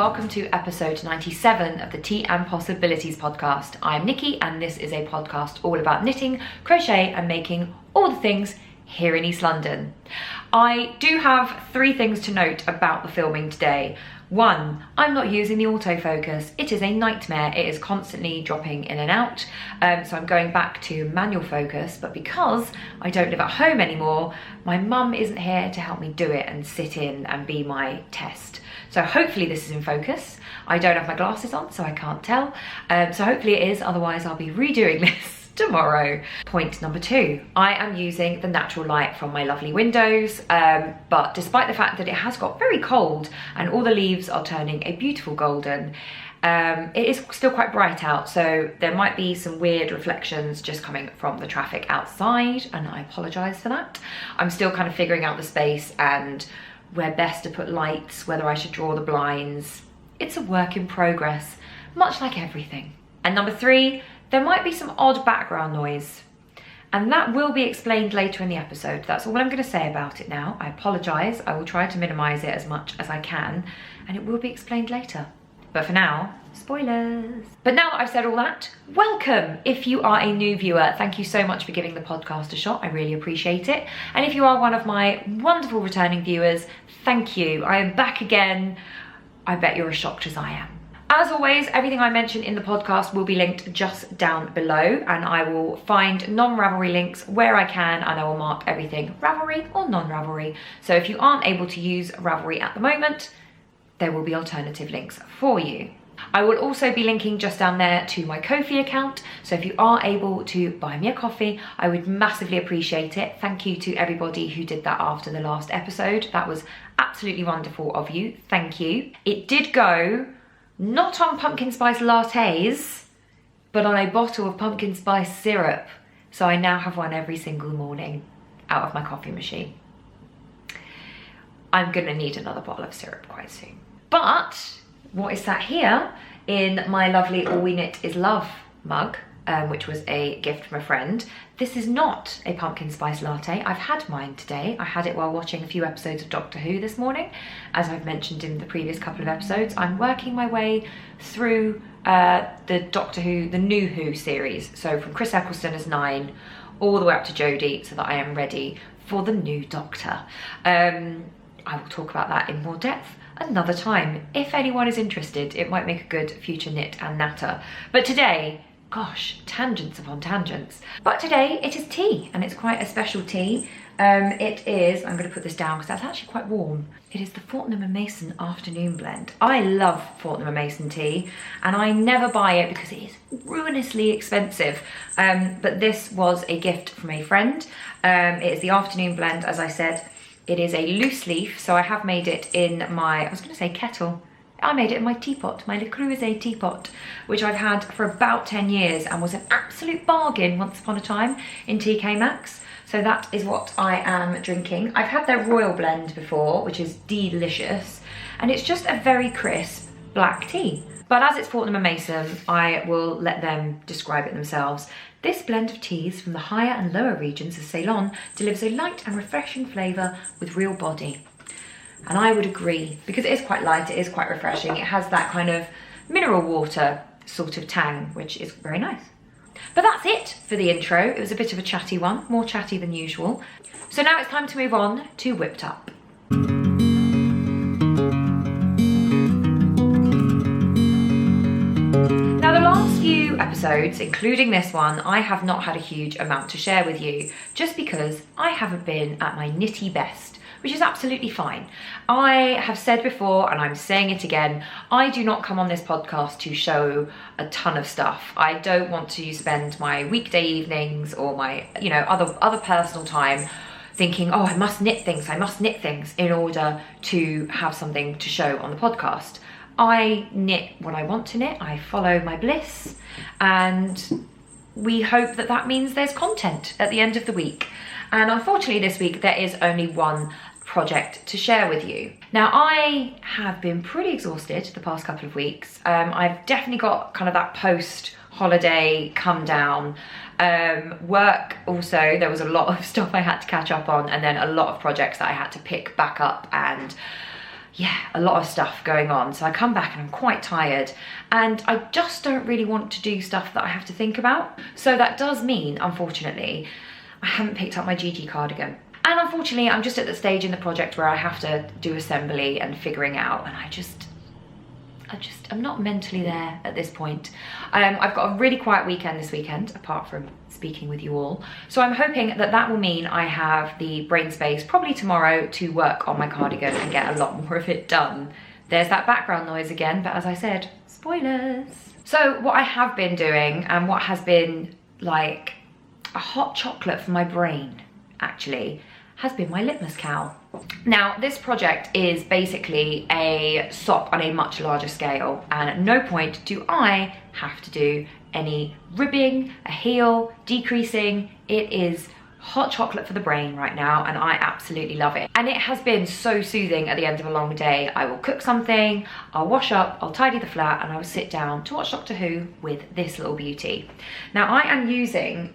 welcome to episode 97 of the Tea and Possibilities podcast. I'm Nikki and this is a podcast all about knitting, crochet and making all the things here in East London. I do have 3 things to note about the filming today. 1, I'm not using the autofocus. It is a nightmare. It is constantly dropping in and out. So I'm going back to manual focus, but because I don't live at home anymore, my mum isn't here to help me do it and sit in and be my test. So hopefully this is in focus. I don't have my glasses on, so I can't tell. So hopefully it is, otherwise I'll be redoing this tomorrow. Point number 2, I am using the natural light from my lovely windows, but despite the fact that it has got very cold and all the leaves are turning a beautiful golden, it is still quite bright out, so there might be some weird reflections just coming from the traffic outside, and I apologise for that. I'm still kind of figuring out the space and where best to put lights, whether I should draw the blinds. It's a work in progress, much like everything. And number 3, there might be some odd background noise, and that will be explained later in the episode. That's all I'm going to say about it now. I apologise. I will try to minimise it as much as I can, and it will be explained later. But for now, spoilers. But now that I've said all that, welcome. If you are a new viewer, thank you so much for giving the podcast a shot. I really appreciate it. And if you are one of my wonderful returning viewers, thank you. I am back again. I bet you're as shocked as I am. As always, everything I mention in the podcast will be linked just down below, and I will find non-Ravelry links where I can, and I will mark everything Ravelry or non-Ravelry. So if you aren't able to use Ravelry at the moment, there will be alternative links for you. I will also be linking just down there to my Ko-fi account, so if you are able to buy me a coffee, I would massively appreciate it. Thank you to everybody who did that after the last episode. That was absolutely wonderful of you. Thank you. It did go not on pumpkin spice lattes, but on a bottle of pumpkin spice syrup. So I now have one every single morning out of my coffee machine. I'm gonna need another bottle of syrup quite soon. But what is sat here in my lovely All We Knit Is Love mug, which was a gift from a friend. This is not a pumpkin spice latte. I've had mine today. I had it while watching a few episodes of Doctor Who this morning. As I've mentioned in the previous couple of episodes, I'm working my way through the Doctor Who, the New Who series. So from Chris Eccleston as 9 all the way up to Jodie, so that I am ready for the new Doctor. I will talk about that in more depth another time. If anyone is interested, it might make a good future knit and natter. But today, gosh, tangents upon tangents. But today it is tea, and it's quite a special tea. It is, I'm going to put this down because that's actually quite warm. It is the Fortnum & Mason Afternoon Blend. I love Fortnum & Mason tea, and I never buy it because it is ruinously expensive. But this was a gift from a friend. It is the Afternoon Blend, as I said. It is a loose leaf, so I have made it in my, I was going to say kettle. I made it in my teapot, my Le Creuset teapot, which I've had for about 10 years and was an absolute bargain once upon a time in TK Maxx. So that is what I am drinking. I've had their Royal Blend before, which is delicious, and it's just a very crisp black tea. But as it's Fortnum & Mason, I will let them describe it themselves. This blend of teas from the higher and lower regions of Ceylon delivers a light and refreshing flavour with real body. And I would agree, because it is quite light, it is quite refreshing. It has that kind of mineral water sort of tang, which is very nice. But that's it for the intro. It was a bit of a chatty one, more chatty than usual. So now it's time to move on to Whipped Up. Now, the last few episodes, including this one, I have not had a huge amount to share with you, just because I haven't been at my knitty best, which is absolutely fine. I have said before, and I'm saying it again, I do not come on this podcast to show a ton of stuff. I don't want to spend my weekday evenings or my, other personal time thinking, oh, I must knit things in order to have something to show on the podcast. I knit what I want to knit, I follow my bliss, and we hope that that means there's content at the end of the week. And unfortunately this week there is only one project to share with you. Now, I have been pretty exhausted the past couple of weeks. I've definitely got kind of that post-holiday come down. Work also, there was a lot of stuff I had to catch up on, and then a lot of projects that I had to pick back up and yeah, a lot of stuff going on. So I come back and I'm quite tired, and I just don't really want to do stuff that I have to think about. So that does mean, unfortunately, I haven't picked up my Gigi cardigan. And unfortunately, I'm just at the stage in the project where I have to do assembly and figuring out, and I'm not mentally there at this point. I've got a really quiet weekend this weekend, apart from speaking with you all. So I'm hoping that that will mean I have the brain space probably tomorrow to work on my cardigan and get a lot more of it done. There's that background noise again, but as I said, spoilers. So what I have been doing, and what has been like a hot chocolate for my brain, actually, has been my litmus cow. Now, this project is basically a sock on a much larger scale, and at no point do I have to do any ribbing, a heel, decreasing. It is hot chocolate for the brain right now, and I absolutely love it. And it has been so soothing at the end of a long day. I will cook something, I'll wash up, I'll tidy the flat, and I will sit down to watch Doctor Who with this little beauty. Now, I am using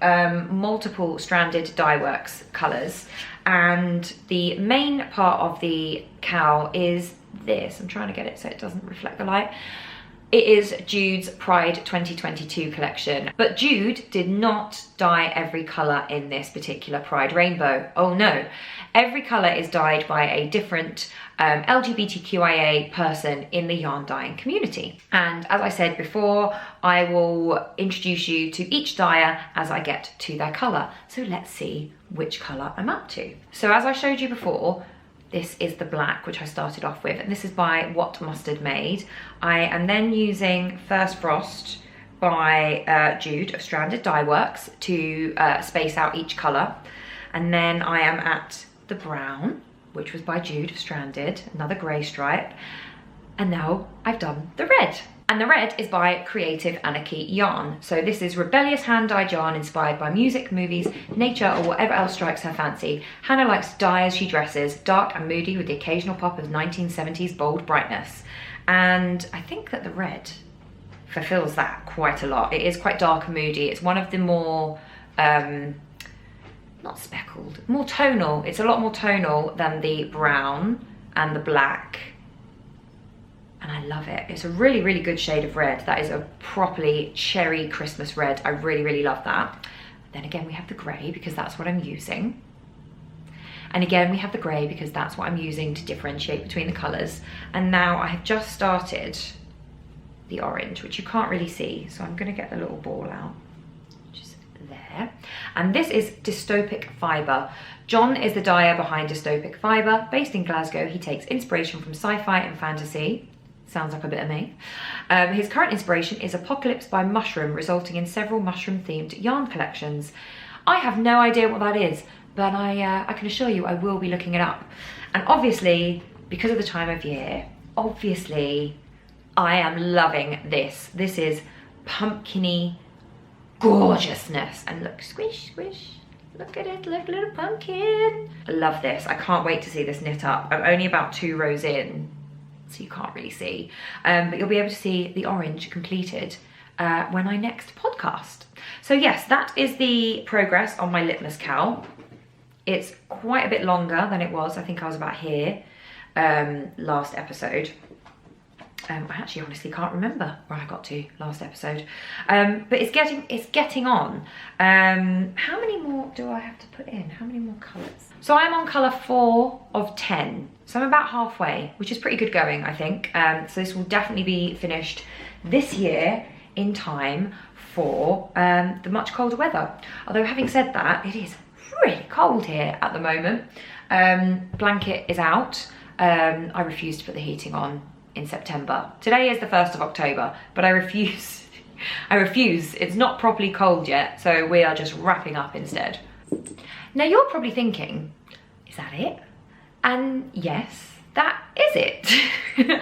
multiple stranded dye works colours, and the main part of the cowl is this. I'm trying to get it so it doesn't reflect the light. It is Jude's Pride 2022 collection, but Jude did not dye every colour in this particular Pride rainbow. Oh no, every colour is dyed by a different LGBTQIA person in the yarn dyeing community. And as I said before, I will introduce you to each dyer as I get to their colour. So let's see which colour I'm up to. So as I showed you before, this is the black, which I started off with, and this is by What Mustard Made. I am then using First Frost by Jude of Stranded Dye Works to space out each colour. And then I am at the brown, which was by Jude of Stranded, another grey stripe. And now I've done the red. And the red is by Creative Anarchy Yarn. So this is rebellious hand-dyed yarn inspired by music, movies, nature, or whatever else strikes her fancy. Hannah likes to dye as she dresses, dark and moody with the occasional pop of 1970s bold brightness. And I think that the red fulfills that quite a lot. It is quite dark and moody. It's one of the more, not speckled, more tonal. It's a lot more tonal than the brown and the black. And I love it. It's a really, really good shade of red. That is a properly cherry Christmas red. I really, really love that. Then again, we have the grey because that's what I'm using. And again, we have the grey because that's what I'm using to differentiate between the colours. And now I have just started the orange, which you can't really see. So I'm going to get the little ball out, which is there. And this is Dystopic Fibre. John is the dyer behind Dystopic Fibre. Based in Glasgow, he takes inspiration from sci-fi and fantasy. Sounds like a bit of me. His current inspiration is Apocalypse by Mushroom, resulting in several mushroom-themed yarn collections. I have no idea what that is, but I can assure you I will be looking it up. And obviously, because of the time of year, obviously, I am loving this. This is pumpkin-y gorgeousness. And look, squish, squish. Look at it, look, little pumpkin. I love this. I can't wait to see this knit up. I'm only about 2 rows in, so you can't really see. But you'll be able to see the orange completed when I next podcast. So yes, that is the progress on my litmus cowl. It's quite a bit longer than it was. I think I was about here last episode. I actually honestly can't remember where I got to last episode. But it's getting on. How many more do I have to put in? How many more colours? So I'm on colour 4 of 10. So I'm about halfway, which is pretty good going, I think. So this will definitely be finished this year in time for the much colder weather. Although having said that, it is really cold here at the moment. Blanket is out. I refuse to put the heating on in September. Today is the 1st of October, but I refuse. I refuse. It's not properly cold yet, so we are just wrapping up instead. Now you're probably thinking, is that it? And yes, that is it.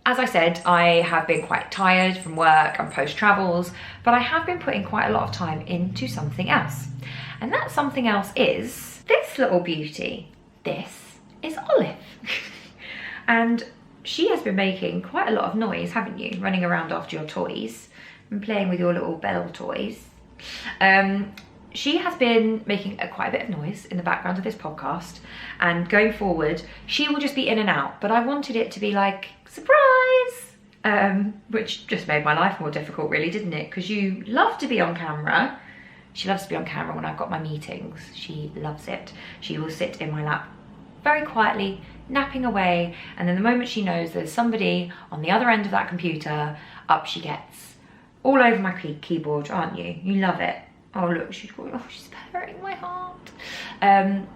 As I said, I have been quite tired from work and post-travels, but I have been putting quite a lot of time into something else. And that something else is this little beauty. This is Olive. And she has been making quite a lot of noise, haven't you? Running around after your toys and playing with your little bell toys. she has been making quite a bit of noise in the background of this podcast, and going forward she will just be in and out, but I wanted it to be like surprise, which just made my life more difficult really, didn't it? Because you love to be on camera. She loves to be on camera when I've got my meetings. She loves it. She will sit in my lap very quietly, napping away, and then the moment she knows there's somebody on the other end of that computer, up she gets. All over my keyboard, aren't you? You love it. Oh look, she's hurting my heart. Don't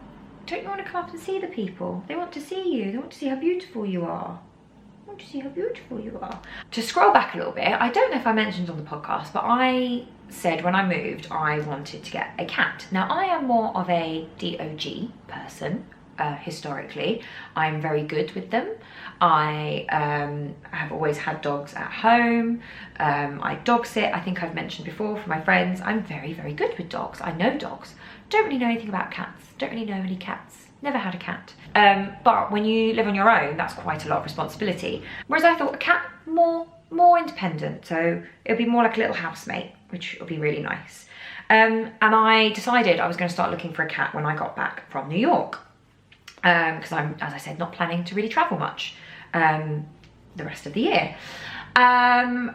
you want to come up and see the people? They want to see you. They want to see how beautiful you are. I want to see how beautiful you are. To scroll back a little bit, I don't know if I mentioned on the podcast, but I said when I moved I wanted to get a cat. Now I am more of a dog person. Historically, I'm very good with them. I have always had dogs at home. I dog sit, I think I've mentioned before for my friends. I'm very, very good with dogs. I know dogs. Don't really know anything about cats. Don't really know any cats. Never had a cat. But when you live on your own, that's quite a lot of responsibility. Whereas I thought a cat, more independent. So it'll be more like a little housemate, which will be really nice. And I decided I was going to start looking for a cat when I got back from New York. Because I'm, as I said, not planning to really travel much the rest of the year. I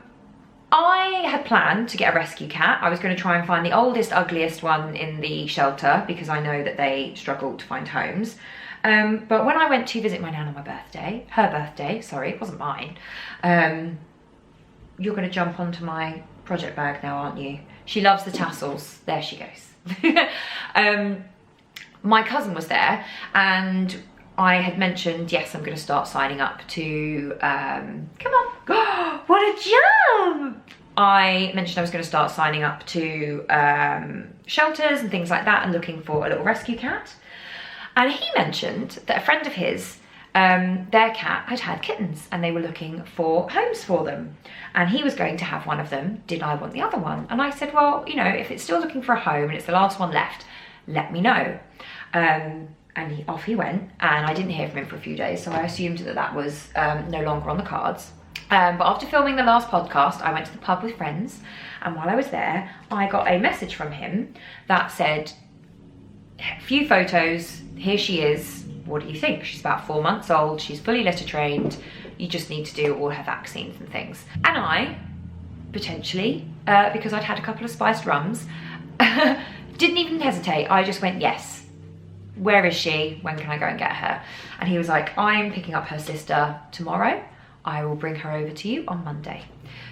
had planned to get a rescue cat. I was going to try and find the oldest, ugliest one in the shelter because I know that they struggle to find homes. But when I went to visit my nan on my birthday, her birthday, sorry, it wasn't mine. You're going to jump onto my project bag now, aren't you? She loves the tassels. There she goes. My cousin was there, and I had mentioned, yes, I'm going to start signing up to, come on, what a jump! I mentioned I was going to start signing up to shelters and things like that and looking for a little rescue cat. And he mentioned that a friend of his, their cat had had kittens and they were looking for homes for them. And he was going to have one of them. Did I want the other one? And I said, well, you know, if it's still looking for a home and it's the last one left, let me know. And off he went, and I didn't hear from him for a few days, so I assumed that that was no longer on the cards. But after filming the last podcast, I went to the pub with friends, and while I was there, I got a message from him that said, few photos, here she is, what do you think? She's about 4 months old, she's fully litter trained, you just need to do all her vaccines and things. And I, potentially, because I'd had a couple of spiced rums, didn't even hesitate, I just went, yes. Where is she? When can I go and get her? And he was like, I'm picking up her sister tomorrow. I will bring her over to you on Monday.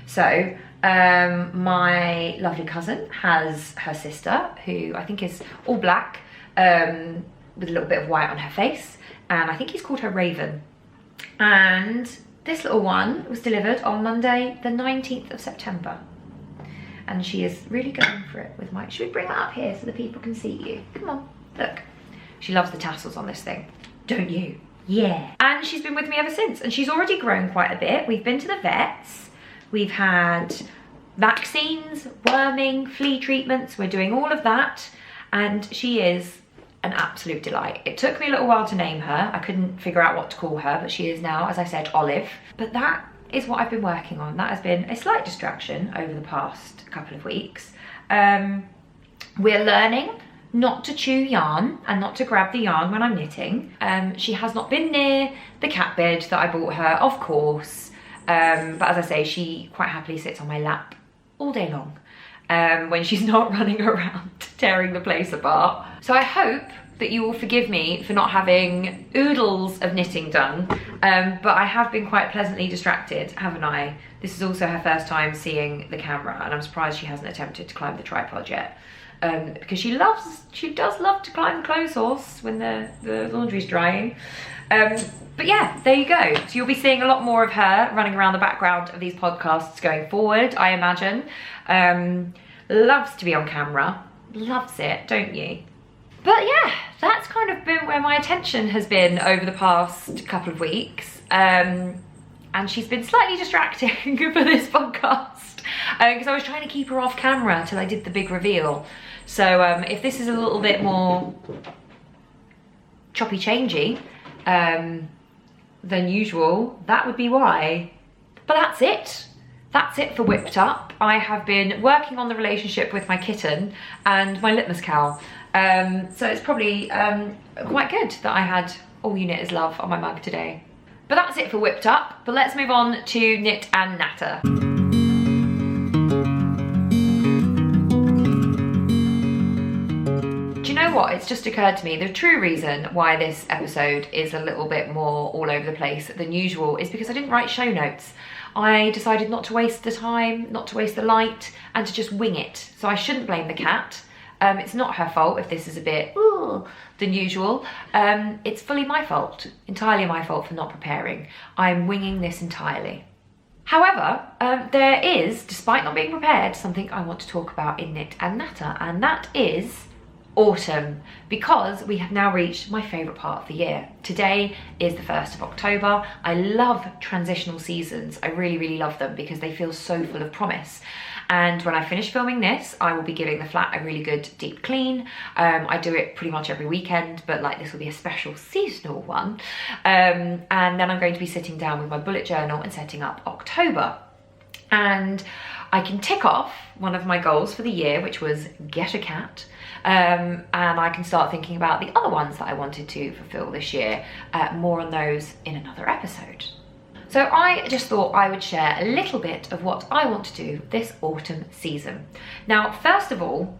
So my lovely cousin has her sister, who I think is all black, with a little bit of white on her face. And I think he's called her Raven. And this little one was delivered on Monday, the 19th of September. And she is really going for it with my... Should we bring that up here so the people can see you? Come on, look. She loves the tassels on this thing, don't you? Yeah. And she's been with me ever since, and she's already grown quite a bit. We've been to the vets, we've had vaccines, worming, flea treatments, we're doing all of that, and she is an absolute delight. It took me a little while to name her. I couldn't figure out what to call her, but she is now, as I said, Olive. But that is what I've been working on. That has been a slight distraction over the past couple of weeks. We're learning not to chew yarn and not to grab the yarn when I'm knitting. She has not been near the cat bed that I bought her, of course. But as I say, she quite happily sits on my lap all day long when she's not running around tearing the place apart. So I hope that you will forgive me for not having oodles of knitting done, but I have been quite pleasantly distracted, haven't I? This is also her first time seeing the camera, and I'm surprised she hasn't attempted to climb the tripod yet. Because she does love to climb the clothes horse when the laundry's drying. But yeah, there you go. So you'll be seeing a lot more of her running around the background of these podcasts going forward, I imagine. Loves to be on camera. Loves it, don't you? But yeah, that's kind of been where my attention has been over the past couple of weeks. And she's been slightly distracting for this podcast because I was trying to keep her off camera till I did the big reveal. So if this is a little bit more choppy changey than usual, that would be why. But that's it. that's it for Whipped Up. I have been working on the relationship with my kitten and my litmus cow. So it's probably quite good that I had All You Knit Is Love on my mug today. But that's it for Whipped Up. But let's move on to Knit and Natter. Do you know what? It's just occurred to me, the true reason why this episode is a little bit more all over the place than usual is because I didn't write show notes. I decided not to waste the time, not to waste the light, and to just wing it. So I shouldn't blame the cat. It's not her fault if this is a bit than usual. It's fully my fault, entirely my fault for not preparing. I'm winging this entirely. However, there is, despite not being prepared, something I want to talk about in Knit and Natter, and that is autumn, because we have now reached my favourite part of the year. Today is the 1st of October. I love transitional seasons. I really, really love them because they feel so full of promise. And when I finish filming this, I will be giving the flat a really good deep clean. I do it pretty much every weekend, but like this will be a special seasonal one. And then I'm going to be sitting down with my bullet journal and setting up October. And I can tick off one of my goals for the year, which was get a cat. And I can start thinking about the other ones that I wanted to fulfill this year. More on those in another episode. So I just thought I would share a little bit of what I want to do this autumn season. Now, first of all,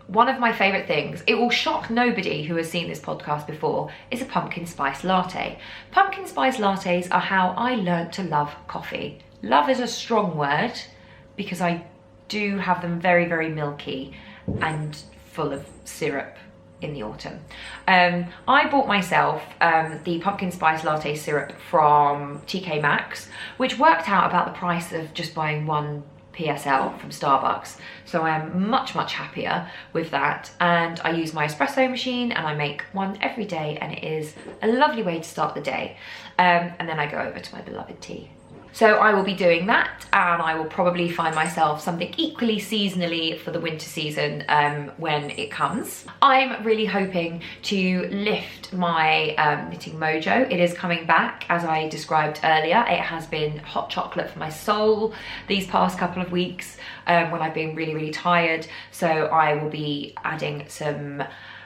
one of my favourite things, it will shock nobody who has seen this podcast before, is a pumpkin spice latte. Pumpkin spice lattes are how I learnt to love coffee. Love is a strong word because I do have them very, very milky and full of syrup in the autumn. I bought myself the pumpkin spice latte syrup from TK Maxx, which worked out about the price of just buying one PSL from Starbucks. So I am much, much happier with that. And I use my espresso machine and I make one every day, and it is a lovely way to start the day. And then I go over to my beloved tea. So I will be doing that, and I will probably find myself something equally seasonally for the winter season when it comes. I'm really hoping to lift my knitting mojo. It is coming back, as I described earlier. It has been hot chocolate for my soul these past couple of weeks when I've been really, really tired. So I will be adding some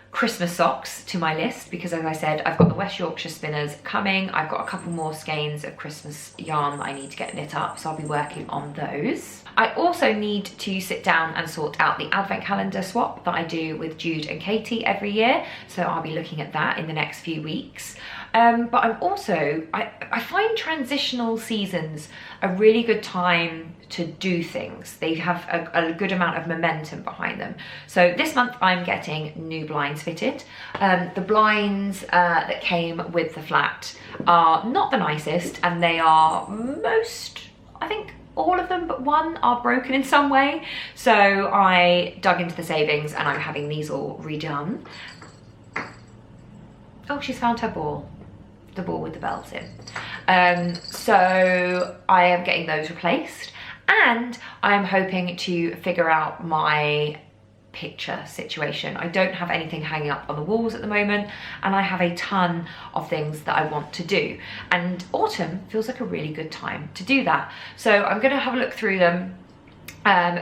Christmas socks to my list because, as I said, I've got the West Yorkshire spinners coming. I've got a couple more skeins of Christmas yarn that I need to get knit up, so I'll be working on those. I also need to sit down and sort out the advent calendar swap that I do with Jude and Katie every year, so I'll be looking at that in the next few weeks. But I'm also, I find transitional seasons a really good time to do things. They have a good amount of momentum behind them. So this month I'm getting new blinds fitted. The blinds that came with the flat are not the nicest, and they are I think all of them but one are broken in some way. So I dug into the savings and I'm having these all redone. Oh, she's found her ball. The ball with the belts in. So I am getting those replaced, and I'm hoping to figure out my picture situation. I don't have anything hanging up on the walls at the moment, and I have a ton of things that I want to do, and autumn feels like a really good time to do that. So I'm going to have a look through them,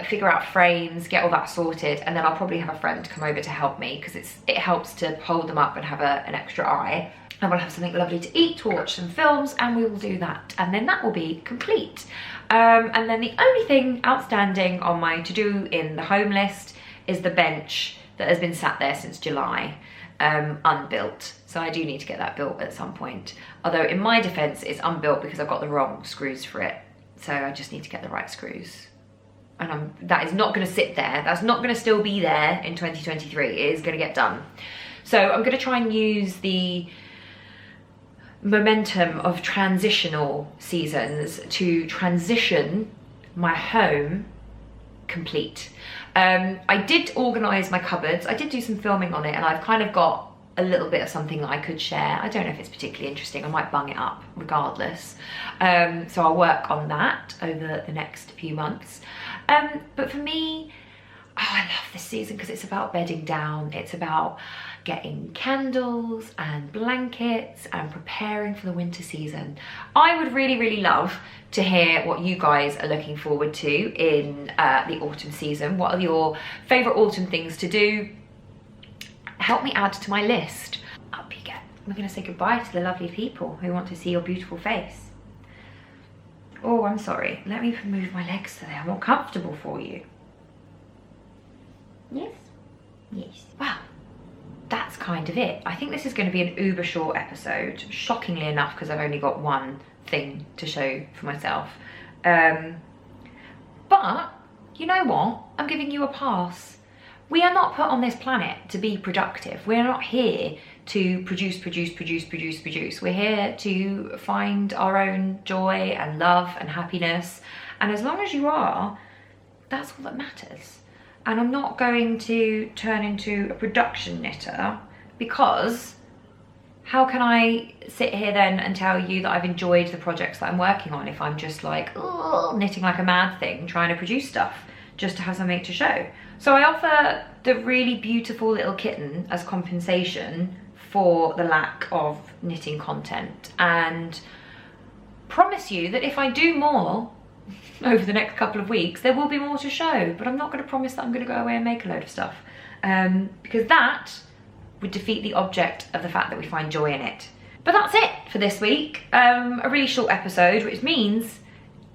figure out frames, get all that sorted, and then I'll probably have a friend come over to help me because it helps to hold them up and have an extra eye. And we'll have something lovely to eat, to watch some films, and we will do that. And then that will be complete. And then the only thing outstanding on my to-do in the home list is the bench that has been sat there since July, unbuilt. So I do need to get that built at some point. Although in my defense, it's unbuilt because I've got the wrong screws for it. So I just need to get the right screws. And that is not gonna sit there. That's not gonna still be there in 2023. It is gonna get done. So I'm gonna try and use the momentum of transitional seasons to transition my home complete. I did organise my cupboards. I did do some filming on it, and I've kind of got a little bit of something that I could share. I don't know if it's particularly interesting. I might bung it up regardless. So I'll work on that over the next few months. But for me, I love this season because it's about bedding down. It's about getting candles and blankets and preparing for the winter season. I would really, really love to hear what you guys are looking forward to in the autumn season. What are your favourite autumn things to do? Help me add to my list. Up you get. We're going to say goodbye to the lovely people who want to see your beautiful face. Oh, I'm sorry. Let me move my legs so they are more comfortable for you. Yes? Yes. Wow. That's kind of it. I think this is going to be an uber short episode, shockingly enough, because I've only got one thing to show for myself. But you know what? I'm giving you a pass. We are not put on this planet to be productive. We're not here to produce. We're here to find our own joy and love and happiness. And as long as you are, that's all that matters. And I'm not going to turn into a production knitter, because how can I sit here then and tell you that I've enjoyed the projects that I'm working on if I'm just like, oh, knitting like a mad thing, trying to produce stuff just to have something to show. So I offer the really beautiful little kitten as compensation for the lack of knitting content, and promise you that if I do more over the next couple of weeks, there will be more to show, but I'm not going to promise that I'm going to go away and make a load of stuff, because that would defeat the object of the fact that we find joy in it. But that's it for this week. A really short episode, which means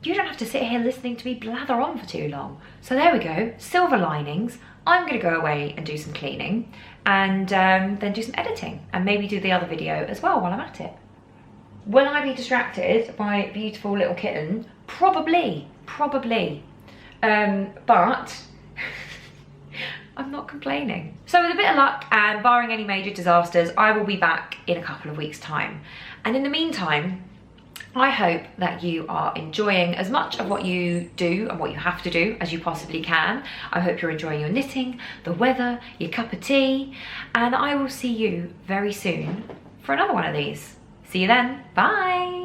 you don't have to sit here listening to me blather on for too long. So there we go, silver linings. I'm going to go away and do some cleaning, and then do some editing, and maybe do the other video as well while I'm at it. Will I be distracted by a beautiful little kitten? Probably. But I'm not complaining. So with a bit of luck and barring any major disasters, I will be back in a couple of weeks' time. And in the meantime, I hope that you are enjoying as much of what you do and what you have to do as you possibly can. I hope you're enjoying your knitting, the weather, your cup of tea, and I will see you very soon for another one of these. See you then. Bye.